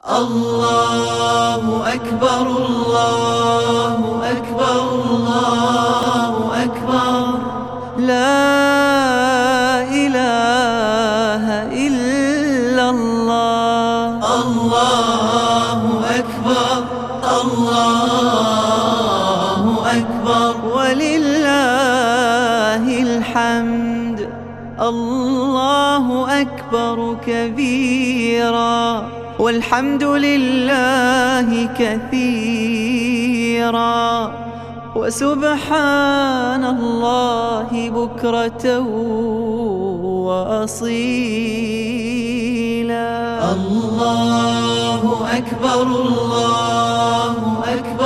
الله أكبر الله أكبر الله أكبر، لا إله إلا الله. الله أكبر الله أكبر ولله الحمد. الله أكبر كبيرا والحمد لله كثيرا وسبحان الله بكرة وأصيلا. الله أكبر الله أكبر